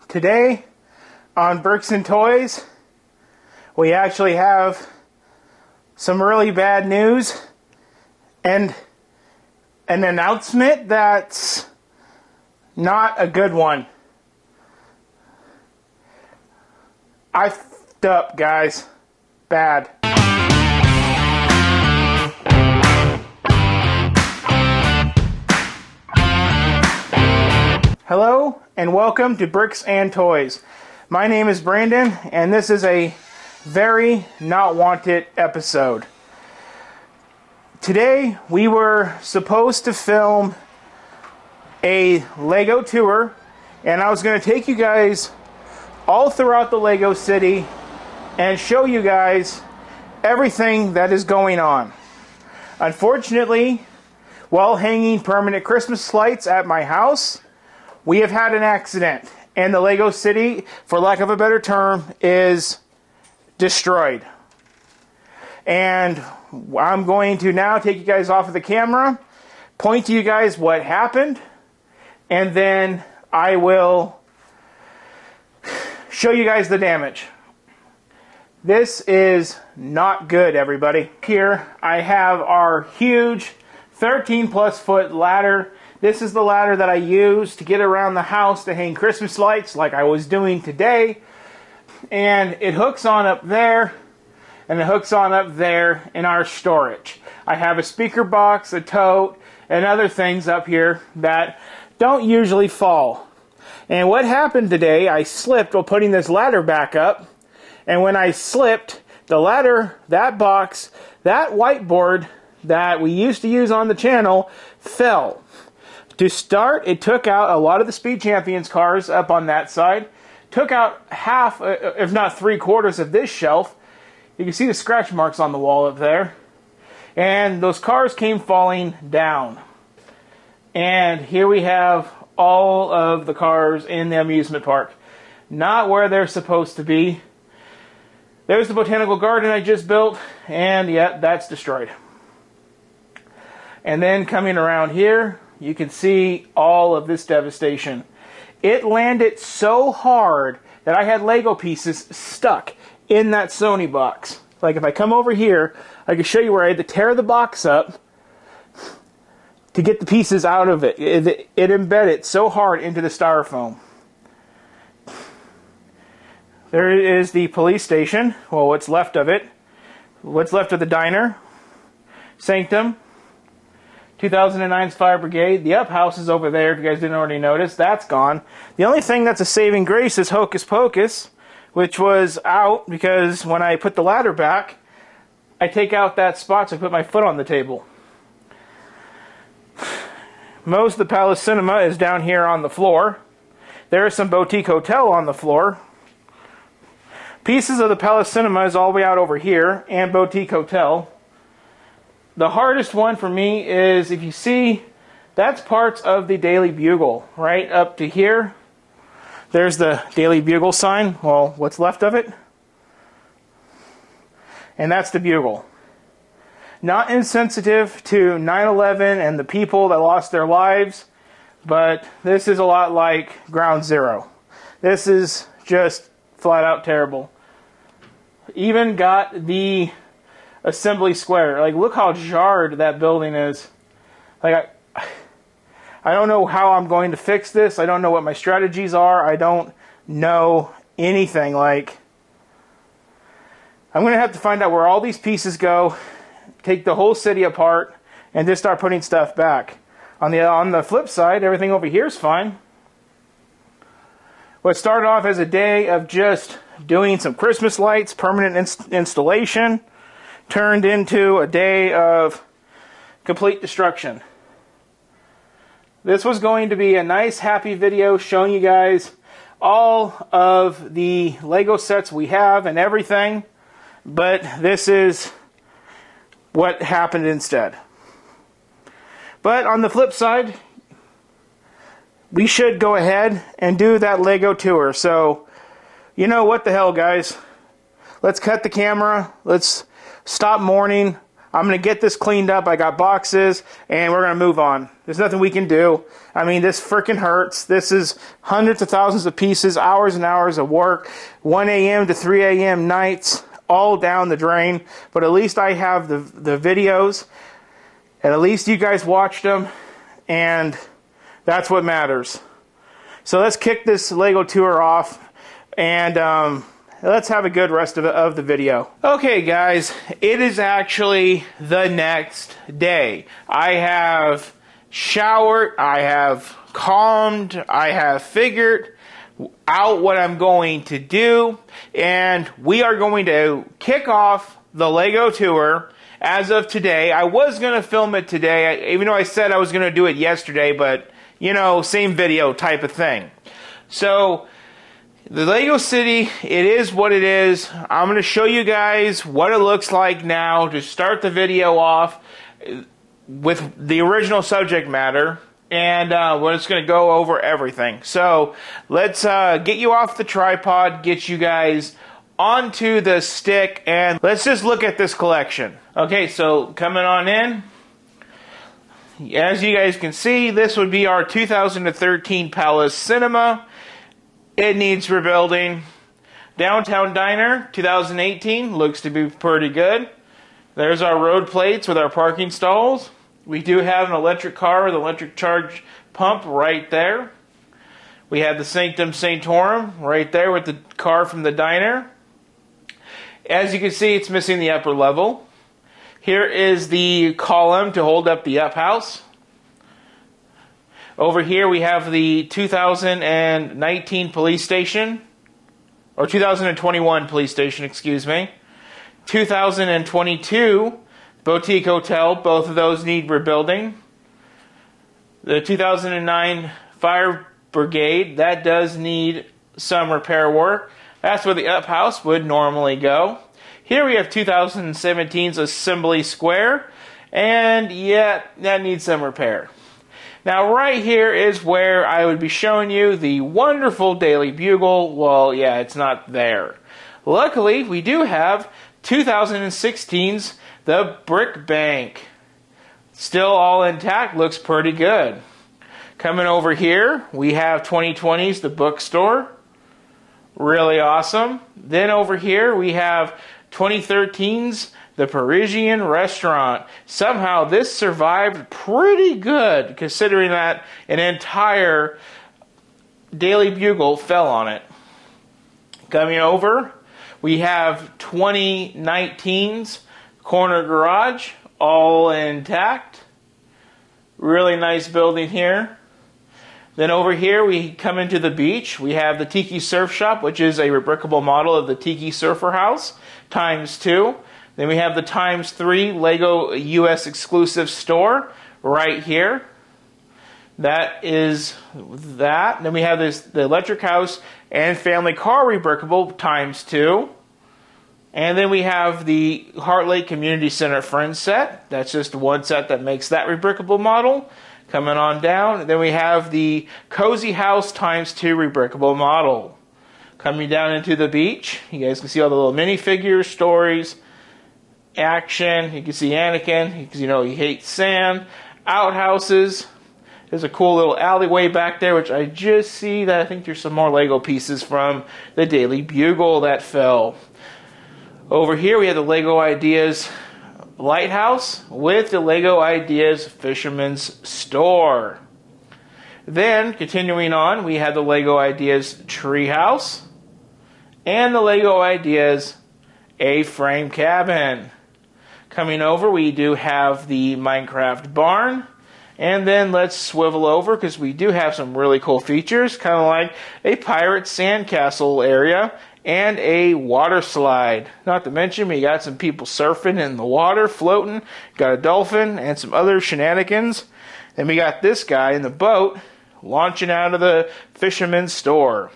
Today on Bricks and Toys, we actually have some really bad news and an announcement that's not a good one. I f***ed up, guys. Bad. Hello and welcome to Bricks and Toys. My name is Brandon and this is a very not wanted episode. Today we were supposed to film a Lego tour and I was going to take you guys all throughout the Lego city and show you guys everything that is going on. Unfortunately, while hanging permanent Christmas lights at my house, we have had an accident, and the Lego City, for lack of a better term, is destroyed. And I'm going to now take you guys off of the camera, point to you guys what happened, and then I will show you guys the damage. This is not good, everybody. Here I have our huge 13+ foot ladder. This is the ladder that I use to get around the house to hang Christmas lights like I was doing today. And it hooks on up there, and it hooks on up there in our storage. I have a speaker box, a tote, and other things up here that don't usually fall. And what happened today, I slipped while putting this ladder back up. And when I slipped, the ladder, that box, that whiteboard that we used to use on the channel fell. To start, it took out a lot of the Speed Champions cars up on that side. Took out half, if not 3/4 of this shelf. You can see the scratch marks on the wall up there. And those cars came falling down. And here we have all of the cars in the amusement park. Not where they're supposed to be. There's the botanical garden I just built. And yeah, that's destroyed. And then coming around here, you can see all of this devastation. It landed so hard that I had Lego pieces stuck in that Sony box. Like if I come over here, I can show you where I had to tear the box up to get the pieces out of it. It embedded so hard into the styrofoam. There is the police station. Well, what's left of it. What's left of the diner. Sanctum. 2009's Fire Brigade. The Up House is over there, if you guys didn't already notice. That's gone. The only thing that's a saving grace is Hocus Pocus, which was out because when I put the ladder back, I take out that spot so I put my foot on the table. Most of the Palace Cinema is down here on the floor. There is some Boutique Hotel on the floor. Pieces of the Palace Cinema is all the way out over here, and Boutique Hotel. The hardest one for me is, if you see, that's parts of the Daily Bugle. Right up to here, there's the Daily Bugle sign. Well, what's left of it? And that's the Bugle. Not insensitive to 9/11 and the people that lost their lives, but this is a lot like Ground Zero. This is just flat out terrible. Even got the Assembly Square. Like, look how jarred that building is. Like, I don't know how I'm going to fix this. I don't know what my strategies are. I don't know anything. Like, I'm going to have to find out where all these pieces go, take the whole city apart, and just start putting stuff back. On the flip side, everything over here is fine. What started off as a day of just doing some Christmas lights, permanent installation, turned into a day of complete destruction. This was going to be a nice, happy video showing you guys all of the Lego sets we have and everything, but this is what happened instead. But on the flip side, we should go ahead and do that Lego tour. So, you know what the hell, guys? Let's cut the camera. Let's stop mourning. I'm going to get this cleaned up. I got boxes, and we're going to move on. There's nothing we can do. I mean, this freaking hurts. This is hundreds of thousands of pieces, hours and hours of work, 1 a.m. to 3 a.m. nights, all down the drain. But at least I have the videos, and at least you guys watched them, and that's what matters. So let's kick this Lego tour off, and let's have a good rest of the video. Okay, guys, it is actually the next day. I have showered, I have calmed, I have figured out what I'm going to do, and we are going to kick off the Lego tour as of today. I was going to film it today, even though I said I was going to do it yesterday, but, you know, same video type of thing. So, the Lego City, it is what it is. I'm going to show you guys what it looks like now to start the video off with the original subject matter. And we're just going to go over everything. So let's get you off the tripod, get you guys onto the stick, and let's just look at this collection. Okay, so coming on in. As you guys can see, this would be our 2013 Palace Cinema. It needs rebuilding. Downtown Diner, 2018, looks to be pretty good. There's our road plates with our parking stalls. We do have an electric car with an electric charge pump right there. We have the Sanctum Sanctorum right there with the car from the diner. As you can see, it's missing the upper level. Here is the column to hold up the up house. Over here we have the 2019 police station, or 2021 police station, excuse me. 2022 Boutique Hotel, both of those need rebuilding. The 2009 Fire Brigade, that does need some repair work. That's where the up house would normally go. Here we have 2017's Assembly Square, and yeah, that needs some repair. Now right here is where I would be showing you the wonderful Daily Bugle. Well, yeah, it's not there. Luckily, we do have 2016's The Brick Bank. Still all intact, looks pretty good. Coming over here, we have 2020's The Bookstore. Really awesome. Then over here, we have 2013's The Parisian Restaurant. Somehow this survived pretty good, considering that an entire Daily Bugle fell on it. Coming over, we have 2019's Corner Garage, all intact. Really nice building here. Then over here we come into the beach. We have the Tiki Surf Shop, which is a rebrickable model of the Tiki Surfer House, ×2. Then we have the ×3 Lego US exclusive store right here. That is that. Then we have the Electric House and Family Car rebrickable ×2. And then we have the Heart Lake Community Center Friends set. That's just one set that makes that rebrickable model. Coming on down. Then we have the Cozy House ×2 rebrickable model. Coming down into the beach. You guys can see all the little minifigures, stories, action. You can see Anakin, because you know he hates sand. Outhouses. There's a cool little alleyway back there, which I just see that I think there's some more Lego pieces from the Daily Bugle that fell. Over here we have the Lego Ideas Lighthouse with the Lego Ideas Fisherman's Store. Then, continuing on, we have the Lego Ideas Treehouse and the Lego Ideas A-Frame Cabin. Coming over, we do have the Minecraft Barn. And then let's swivel over, because we do have some really cool features, kind of like a pirate sandcastle area and a water slide. Not to mention, we got some people surfing in the water, floating. Got a dolphin and some other shenanigans. Then we got this guy in the boat launching out of the fisherman's store.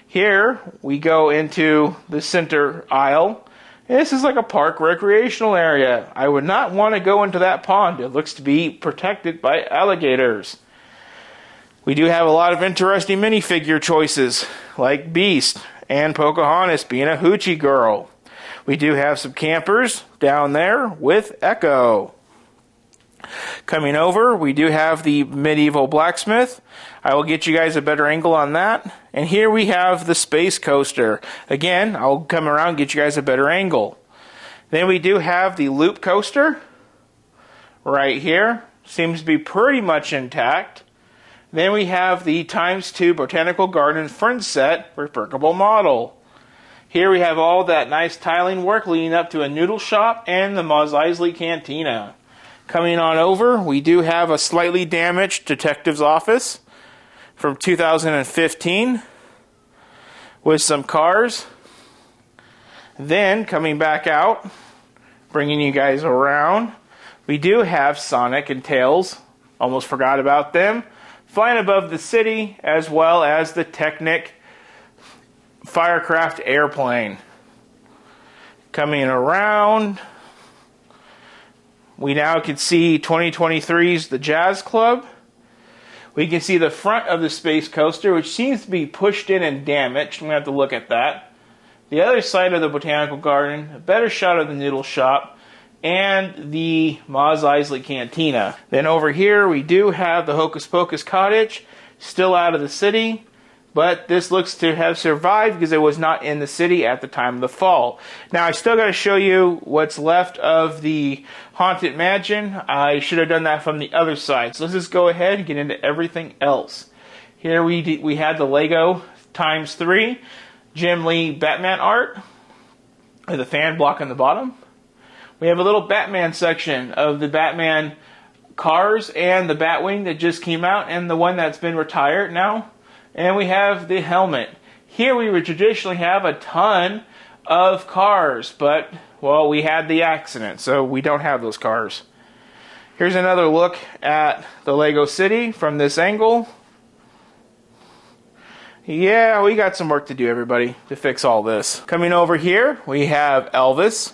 Here we go into the center aisle. This is like a park recreational area. I would not want to go into that pond. It looks to be protected by alligators. We do have a lot of interesting minifigure choices, like Beast and Pocahontas being a hoochie girl. We do have some campers down there with Echo. Coming over, we do have the medieval blacksmith. I will get you guys a better angle on that. And here we have the space coaster. Again, I'll come around and get you guys a better angle. Then we do have the loop coaster right here. Seems to be pretty much intact. Then we have the ×2 Botanical Garden Friend Set replicable model. Here we have all that nice tiling work leading up to a noodle shop and the Mos Eisley Cantina. Coming on over, we do have a slightly damaged detective's office from 2015 with some cars. Then coming back out, bringing you guys around, we do have Sonic and Tails. Almost forgot about them. Flying above the city, as well as the Technic Firecraft airplane. Coming around, we now can see 2023's The Jazz Club. We can see the front of the space coaster, which seems to be pushed in and damaged. I'm going to have to look at that. The other side of the Botanical Garden, a better shot of the noodle shop, and the Mos Eisley Cantina. Then over here, we do have the Hocus Pocus Cottage, still out of the city. But this looks to have survived because it was not in the city at the time of the fall. Now, I still got to show you what's left of the Haunted Mansion. I should have done that from the other side. So let's just go ahead and get into everything else. Here we had the Lego ×3 Jim Lee Batman art with a fan block on the bottom. We have a little Batman section of the Batman cars and the Batwing that just came out and the one that's been retired now. And we have the helmet. Here we would traditionally have a ton of cars, but, well, we had the accident, so we don't have those cars. Here's another look at the Lego City from this angle. Yeah, we got some work to do, everybody, to fix all this. Coming over here, we have Elvis.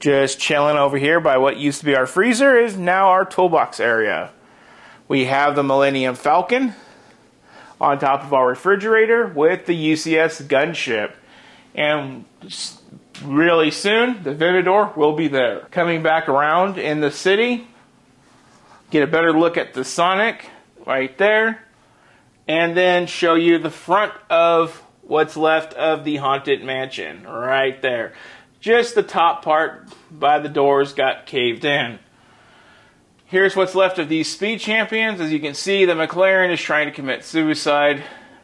Just chilling over here by what used to be our freezer is now our toolbox area. We have the Millennium Falcon on top of our refrigerator with the UCS gunship. And really soon, the Vividor will be there. Coming back around in the city, get a better look at the Sonic right there, and then show you the front of what's left of the Haunted Mansion right there. Just the top part by the doors got caved in. Here's what's left of these Speed Champions. As you can see, the McLaren is trying to commit suicide,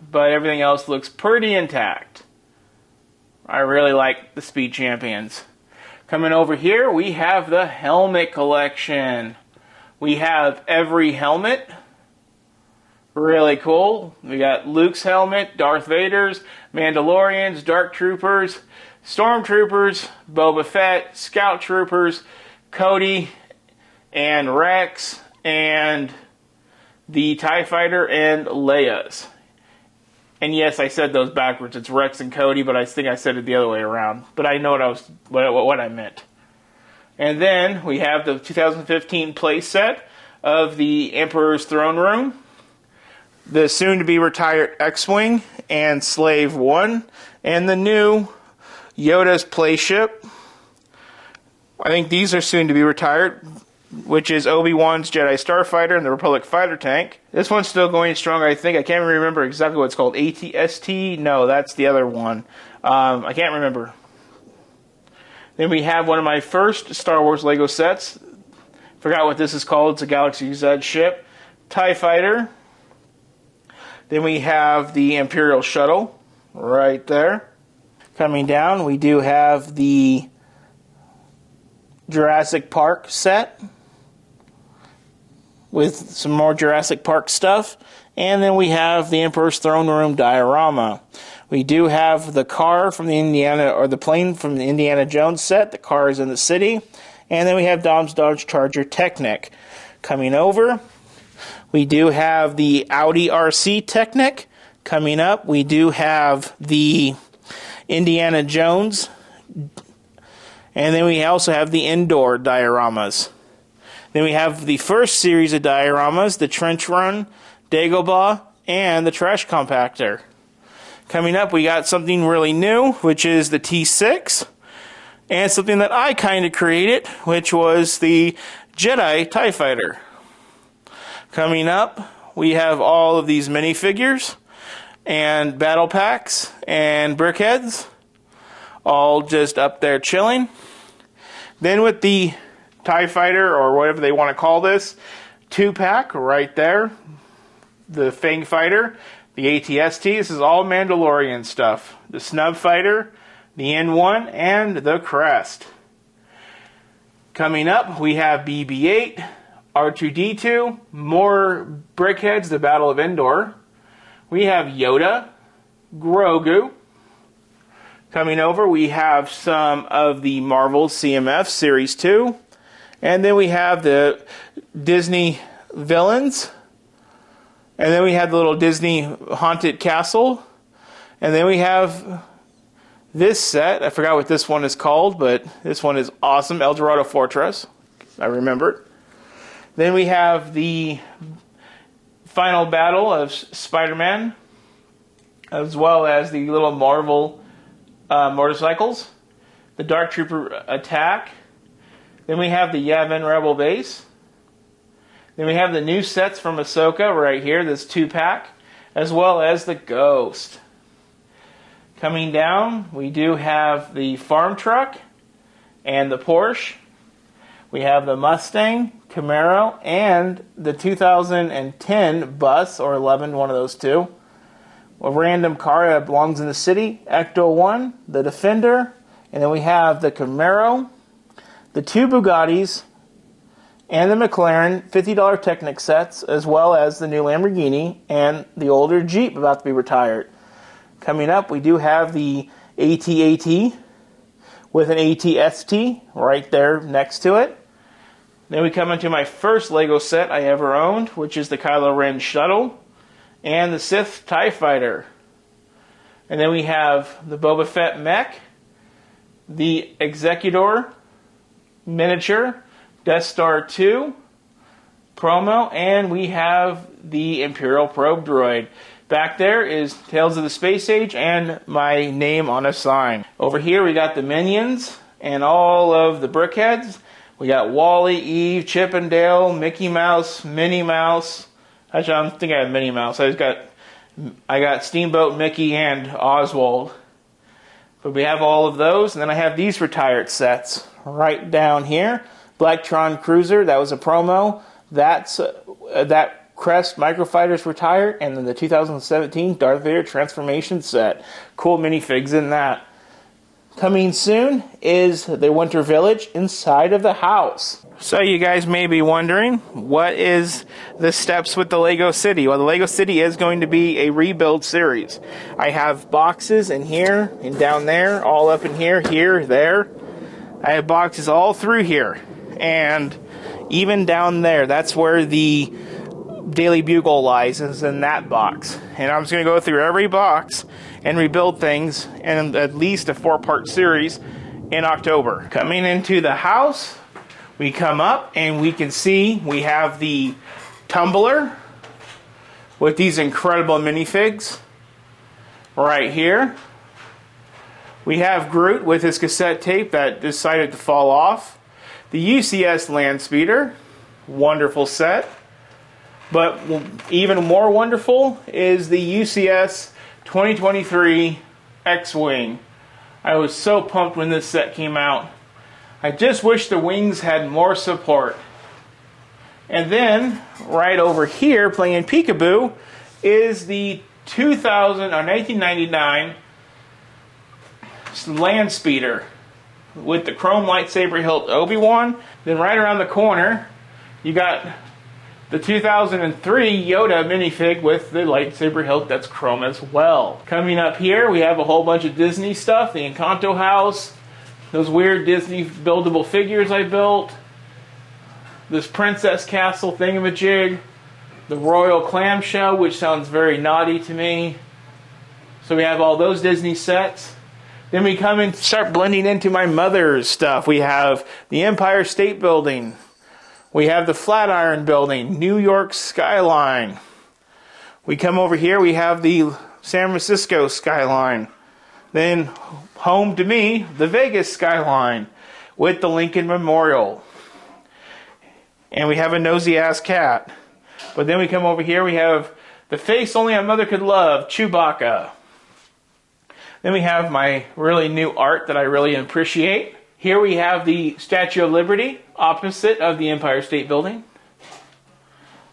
but everything else looks pretty intact. I really like the Speed Champions. Coming over here, we have the helmet collection. We have every helmet. Really cool. We got Luke's helmet, Darth Vader's, Mandalorians, Dark Troopers, Stormtroopers, Boba Fett, Scout Troopers, Cody, and Rex, and the TIE Fighter, and Leia's. And yes, I said those backwards. It's Rex and Cody, but I think I said it the other way around. But I know what I meant. And then we have the 2015 playset of the Emperor's Throne Room, the soon-to-be retired X-Wing and Slave 1, and the new Yoda's playship. I think these are soon to be retired, which is Obi-Wan's Jedi Starfighter and the Republic Fighter Tank. This one's still going strong, I think. I can't remember exactly what it's called. ATST? No, that's the other one. I can't remember. Then we have one of my first Star Wars Lego sets. Forgot what this is called. It's a Galaxy Z ship. TIE Fighter. Then we have the Imperial Shuttle right there. Coming down, we do have the Jurassic Park set with some more Jurassic Park stuff. And then we have the Emperor's Throne Room diorama. We do have the car from the the plane from the Indiana Jones set. The car is in the city. And then we have Dom's Dodge Charger Technic. Coming over, we do have the Audi RC Technic. Coming up, we do have the Indiana Jones. And then we also have the indoor dioramas. Then we have the first series of dioramas, the Trench Run, Dagobah, and the Trash Compactor. Coming up, we got something really new, which is the T6. and something that I kind of created, which was the Jedi TIE Fighter. Coming up, we have all of these minifigures and battle packs and brickheads, all just up there chilling. Then with the TIE Fighter, or whatever they want to call this, 2-pack right there, the Fang Fighter, the ATST, this is all Mandalorian stuff. The Snub Fighter, the N1, and the Crest. Coming up, we have BB-8, R2-D2, more brickheads, the Battle of Endor. We have Yoda, Grogu. Coming over, we have some of the Marvel CMF Series 2. And then we have the Disney villains. And then we have the little Disney Haunted Castle. And then we have this set. I forgot what this one is called, but this one is awesome. El Dorado Fortress. I remember it. Then we have the final battle of Spider-Man, as well as the little Marvel motorcycles. The Dark Trooper attack. Then we have the Yavin Rebel base. Then we have the new sets from Ahsoka right here, this 2-pack, as well as the Ghost. Coming down, we do have the farm truck and the Porsche. We have the Mustang, Camaro, and the 2010 bus, or 11, one of those two. A random car that belongs in the city, Ecto 1, the Defender, and then we have the Camaro, the 2 Bugattis, and the McLaren $50 Technic sets, as well as the new Lamborghini and the older Jeep about to be retired. Coming up, we do have the AT-AT with an AT-ST right there next to it. Then we come into my first Lego set I ever owned, which is the Kylo Ren shuttle and the Sith TIE Fighter. And then we have the Boba Fett mech, the Executor miniature, Death Star 2 promo, and we have the Imperial probe droid. Back there is Tales of the Space Age and my name on a sign. Over here we got the Minions and all of the brickheads. We got Wally, Eve, Chip and Dale, Mickey Mouse, Minnie Mouse. Actually, I don't think I have Minnie Mouse. I got Steamboat, Mickey, and Oswald. But we have all of those, and then I have these retired sets right down here. Blacktron Cruiser, that was a promo. That Crest Microfighter's retired, and then the 2017 Darth Vader Transformation set. Cool minifigs in that. Coming soon is the Winter Village inside of the house. So you guys may be wondering, what is the steps with the Lego City? Well, the Lego City is going to be a rebuild series. I have boxes in here and down there, all up in here, there. I have boxes all through here. And even down there, that's where the Daily Bugle lies, is in that box. And I'm just going to go through every box and rebuild things in at least a 4-part series in October. Coming into the house, we come up and we can see we have the tumbler with these incredible minifigs right here. We have Groot with his cassette tape that decided to fall off. The UCS Land Speeder, wonderful set. But even more wonderful is the UCS 2023 X-Wing. I was so pumped when this set came out. I just wish the wings had more support. And then, right over here, playing peekaboo, is the 1999 Land Speeder with the chrome lightsaber hilt Obi-Wan. Then right around the corner, you got the 2003 Yoda minifig with the lightsaber hilt that's chrome as well. Coming up here, we have a whole bunch of Disney stuff. The Encanto house, those weird Disney buildable figures I built, this Princess Castle thingamajig, the Royal Clamshell, which sounds very naughty to me. So we have all those Disney sets. Then we come and start blending into my mother's stuff. We have the Empire State Building. We have the Flatiron Building, New York skyline. We come over here, we have the San Francisco skyline. Then home to me, the Vegas skyline with the Lincoln Memorial. And we have a nosy ass cat. But then we come over here, we have the face only a mother could love, Chewbacca. Then we have my really new art that I really appreciate. Here we have the Statue of Liberty opposite of the Empire State Building.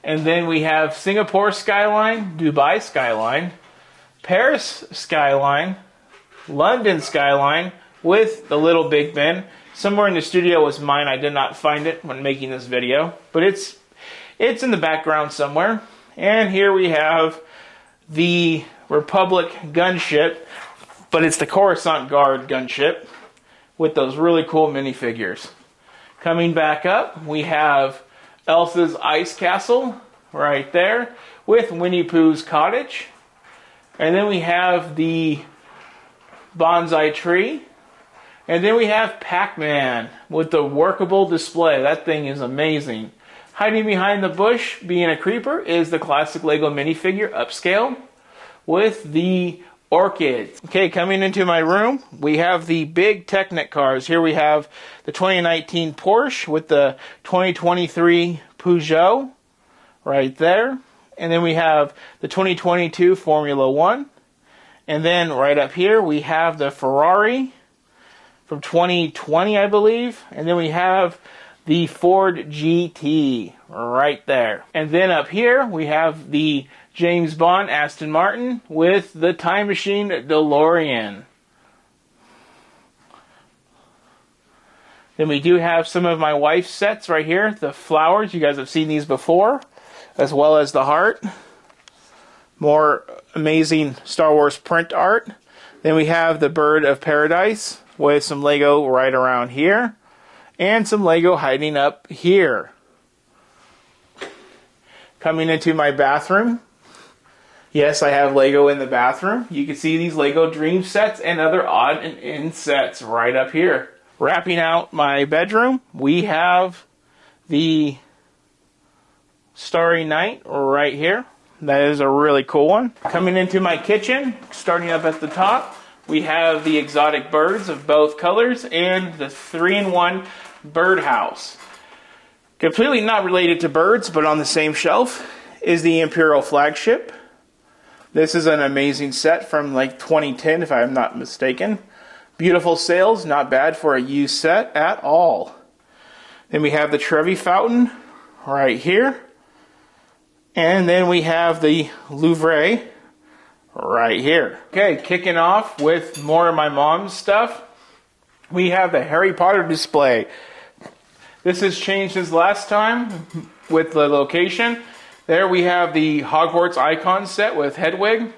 And then we have Singapore skyline, Dubai skyline, Paris skyline, London skyline with the little Big Ben. Somewhere in the studio was mine. I did not find it when making this video, but it's in the background somewhere. And here we have the Republic gunship, but it's the Coruscant Guard gunship with those really cool minifigures. Coming back up, we have Elsa's Ice Castle right there with Winnie Pooh's cottage. And then we have the bonsai tree. And then we have Pac-Man with the workable display. That thing is amazing. Hiding behind the bush, being a creeper, is the classic Lego minifigure upscale with the orchids. Okay, coming into my room, we have the big Technic cars. Here we have the 2019 Porsche with the 2023 Peugeot right there. And then we have the 2022 Formula One. And then right up here, we have the Ferrari from 2020, I believe. And then we have the Ford GT right there. And then up here, we have the James Bond Aston Martin with the Time Machine DeLorean. Then we do have some of my wife's sets right here. The flowers, you guys have seen these before, as well as the heart. More amazing Star Wars print art. Then we have the Bird of Paradise with some Lego right around here. And some Lego hiding up here. Coming into my bathroom. Yes, I have Lego in the bathroom. You can see these Lego Dream sets and other odd and end sets right up here. Wrapping out my bedroom, we have the Starry Night right here. That is a really cool one. Coming into my kitchen, starting up at the top, we have the exotic birds of both colors and the 3-in-1 birdhouse. Completely not related to birds, but on the same shelf is the Imperial flagship. This is an amazing set from like 2010, if I'm not mistaken. Beautiful sails, not bad for a used set at all. Then we have the Trevi Fountain right here. And then we have the Louvre right here. Okay, kicking off with more of my mom's stuff. We have the Harry Potter display. This has changed since last time with the location. There we have the Hogwarts icon set with Hedwig,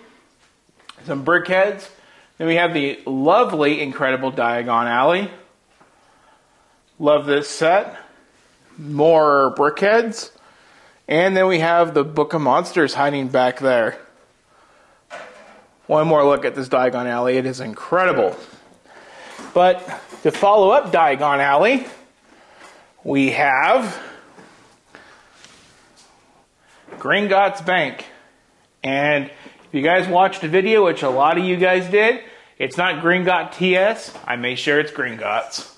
some brickheads. Then we have the lovely, incredible Diagon Alley. Love this set. More brickheads. And then we have the Book of Monsters hiding back there. One more look at this Diagon Alley. It is incredible. But to follow up Diagon Alley, we have Gringotts Bank. And if you guys watched the video, which a lot of you guys did, it's not Gringotts TS. I made sure it's Gringotts.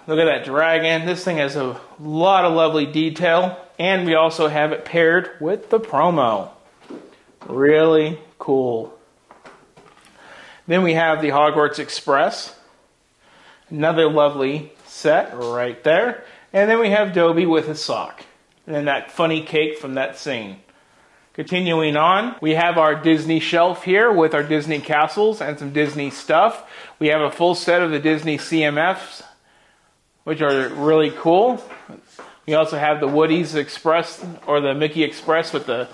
Look at that dragon. This thing has a lot of lovely detail. And we also have it paired with the promo. Really cool. Then we have the Hogwarts Express. Another lovely set right there. And then we have Dobby with his sock. And then that funny cake from that scene. Continuing on, we have our Disney shelf here with our Disney castles and some Disney stuff. We have a full set of the Disney CMFs, which are really cool. We also have the Woody's Express, or the Mickey Express with the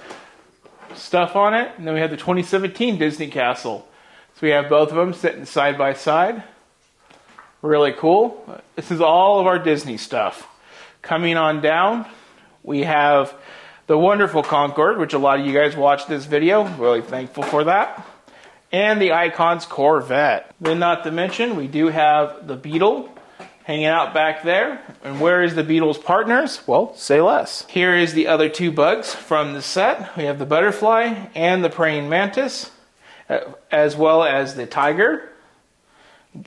stuff on it. And then we have the 2017 Disney Castle. So we have both of them sitting side by side. Really cool. This is all of our Disney stuff. Coming on down, we have the wonderful Concorde, which a lot of you guys watched this video. Really thankful for that. And the Icons Corvette. Then not to mention, we do have the Beetle hanging out back there. And where is the Beetle's partners? Well, say less. Here is the other two bugs from the set. We have the butterfly and the praying mantis, as well as the Tiger,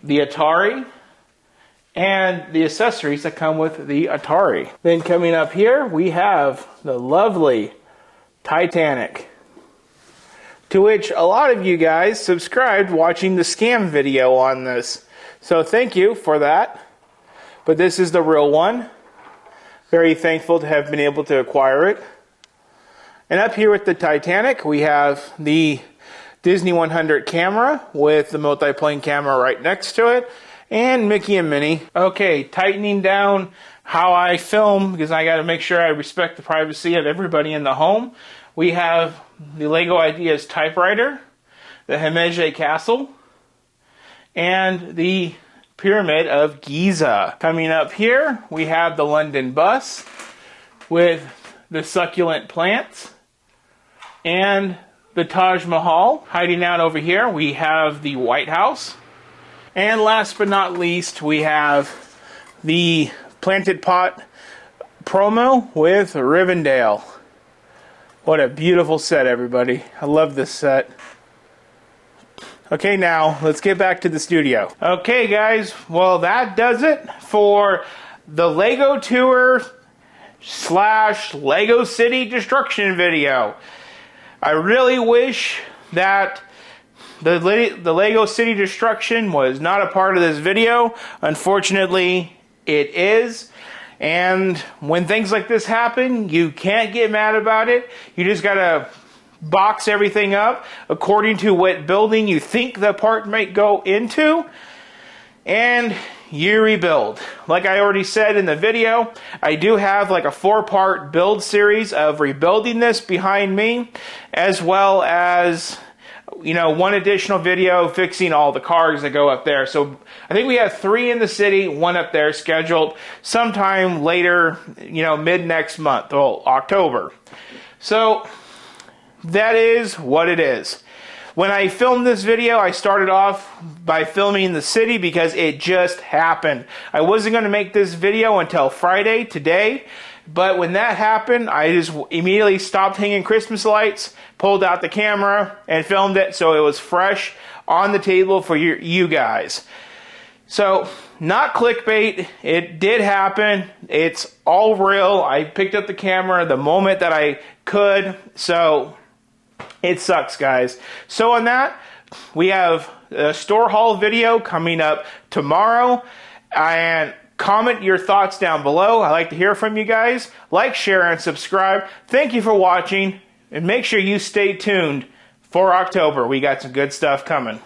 the Atari, and the accessories that come with the Atari. Then coming up here, we have the lovely Titanic, to which a lot of you guys subscribed watching the scam video on this. So thank you for that. But this is the real one. Very thankful to have been able to acquire it. And up here with the Titanic, we have the Disney 100 camera with the multi-plane camera right next to it, and Mickey and Minnie. Okay, tightening down how I film, because I got to make sure I respect the privacy of everybody in the home. We have the Lego Ideas typewriter, the Himeji Castle, and the Pyramid of Giza. Coming up here, we have the London bus with the succulent plants and the Taj Mahal. Hiding out over here, we have the White House. And last but not least, we have the Planted Pot promo with Rivendell. What a beautiful set, everybody. I love this set. Okay, now let's get back to the studio. Okay, guys, well, that does it for the Lego Tour / Lego City Destruction video. I really wish that the Lego City Destruction was not a part of this video. Unfortunately, it is. And when things like this happen, you can't get mad about it. You just gotta box everything up according to what building you think the part might go into, and you rebuild. Like I already said in the video, I do have like a 4-part build series of rebuilding this behind me, as well as, you know, one additional video fixing all the cars that go up there. So I think we have 3 in the city, 1 up there scheduled sometime later, you know, mid next month, well, October. So that is what it is. When I filmed this video, I started off by filming the city because it just happened. I wasn't going to make this video until Friday, today, but when that happened, I just immediately stopped hanging Christmas lights, pulled out the camera, and filmed it so it was fresh on the table for you guys. So, not clickbait. It did happen. It's all real. I picked up the camera the moment that I could, so it sucks, guys. So on that, we have a store haul video coming up tomorrow. And comment your thoughts down below. I like to hear from you guys. Like, share, and subscribe. Thank you for watching. And make sure you stay tuned for October. We got some good stuff coming.